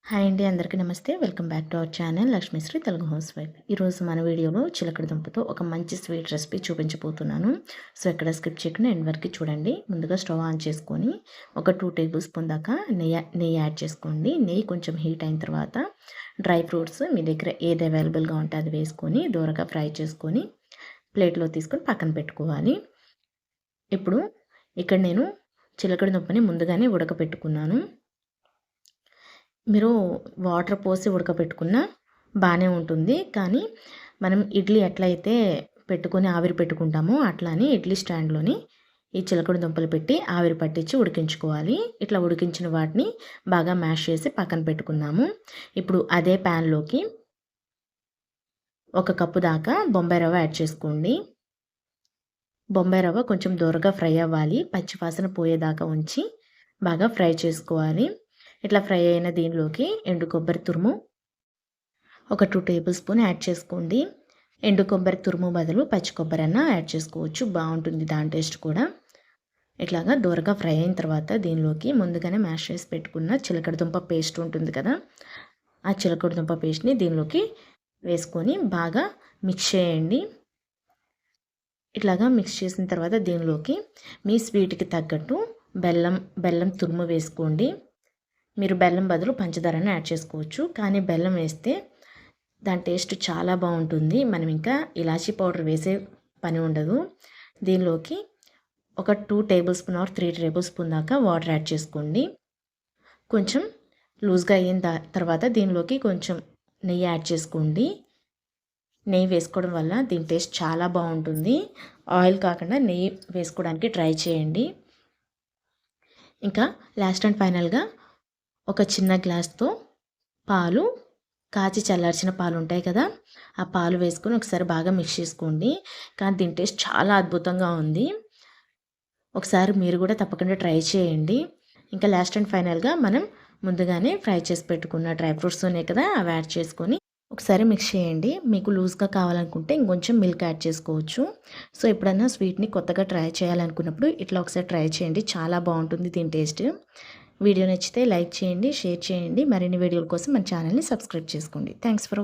Hi అండి, అందరికీ నమస్తే. Welcome back to our channel Lakshmisri Telugu house wife. ఈరోజు మన వీడియోలో చిలకడ దుంపతో ఒక మంచి స్వీట్ రెసిపీ చూపించబోతున్నాను. సో ఎక్కడ స్కిప్ చేయకుండా ఎండ్ వరకు చూడండి. ముందుగా స్టవ్ ఆన్ చేసుకొని ఒక 2 టేబుల్ స్పూన్ దాకా నెయ్యి యాడ్ చేసుకోండి. నెయ్యి కొంచెం హీట్ అయిన తర్వాత డ్రై ఫ్రూట్స్ మీ దగ్గర ఏది అవైలబుల్గా ఉంటే అది వేసుకొని దూరగా ఫ్రై చేసుకొని ప్లేట్లో తీసుకొని పక్కన పెట్టుకోవాలి. ఇప్పుడు ఇక్కడ నేను చిలకడ దుంపని ముందుగానే ఉడకపెట్టుకున్నాను. మీరు వాటర్ పోసి ఉడకపెట్టుకున్నా బాగానే ఉంటుంది. కానీ మనం ఇడ్లీ ఎట్లయితే పెట్టుకొని ఆవిరి పెట్టుకుంటామో అట్లానే ఇడ్లీ స్టాండ్లోని ఈ చిలకడ దుంపలు పెట్టి ఆవిరి పట్టించి ఉడికించుకోవాలి. ఇట్లా ఉడికించిన వాటిని బాగా మ్యాష్ చేసి పక్కన పెట్టుకున్నాము. ఇప్పుడు అదే ప్యాన్లోకి 1 కప్పు దాకా బొంబాయి రవ్వ యాడ్ చేసుకోండి. బొంబాయి రవ్వ కొంచెం దూరగా ఫ్రై అవ్వాలి. పచ్చివాసన పోయేదాకా ఉంచి బాగా ఫ్రై చేసుకోవాలి. ఇట్లా ఫ్రై అయిన దీనిలోకి ఎండు కొబ్బరి తురుము ఒక 2 టేబుల్ స్పూన్ యాడ్ చేసుకోండి. ఎండు కొబ్బరి తురుము బదులు పచ్చి కొబ్బరి అన్న యాడ్ చేసుకోవచ్చు, బాగుంటుంది దాని టేస్ట్ కూడా. ఇట్లాగా దూరగా ఫ్రై అయిన తర్వాత దీనిలోకి ముందుగానే మ్యాష్ చేసి పెట్టుకున్న చిలకడదుంప పేస్ట్ ఉంటుంది కదా, ఆ చిలకడదుంప పేస్ట్ని దీనిలోకి వేసుకొని బాగా మిక్స్ చేయండి. ఇట్లాగా మిక్స్ చేసిన తర్వాత దీనిలోకి మీ స్వీట్కి తగ్గట్టు బెల్లం తురుము వేసుకోండి. మీరు బెల్లం బదులు పంచదారని యాడ్ చేసుకోవచ్చు, కానీ బెల్లం వేస్తే దాని టేస్ట్ చాలా బాగుంటుంది. మనం ఇంకా ఇలాచీ పౌడర్ వేసే పని ఉండదు. దీనిలోకి ఒక 2 table spoon or 3 table spoon దాకా వాటర్ యాడ్ చేసుకోండి. కొంచెం లూజ్గా అయిన తర్వాత దీనిలోకి కొంచెం నెయ్యి యాడ్ చేసుకోండి. నెయ్యి వేసుకోవడం వల్ల దీని టేస్ట్ చాలా బాగుంటుంది. ఆయిల్ కాకుండా నెయ్యి వేసుకోవడానికి ట్రై చేయండి. ఇంకా లాస్ట్ అండ్ ఫైనల్గా ఒక చిన్న గ్లాస్తో పాలు, కాచి చల్లార్చిన పాలు ఉంటాయి కదా, ఆ పాలు వేసుకొని ఒకసారి బాగా మిక్స్ చేసుకోండి. కానీ దీని టేస్ట్ చాలా అద్భుతంగా ఉంది. ఒకసారి మీరు కూడా తప్పకుండా ట్రై చేయండి. ఇంకా లాస్ట్ అండ్ ఫైనల్గా మనం ముందుగానే ఫ్రై చేసి పెట్టుకున్న డ్రై ఫ్రూట్స్ ఉన్నాయి కదా, అవి యాడ్ చేసుకొని ఒకసారి మిక్స్ చేయండి. మీకు లూజ్గా కావాలనుకుంటే ఇంకొంచెం మిల్క్ యాడ్ చేసుకోవచ్చు. సో ఎప్పుడైనా స్వీట్ని కొత్తగా ట్రై చేయాలనుకున్నప్పుడు ఇట్లా ఒకసారి ట్రై చేయండి, చాలా బాగుంటుంది దీని టేస్ట్. వీడియో నచ్చితే లైక్ చేయండి, షేర్ చేయండి. మరిన్ని వీడియోల కోసం మన ఛానల్ని సబ్స్క్రైబ్ చేసుకోండి. Thanks for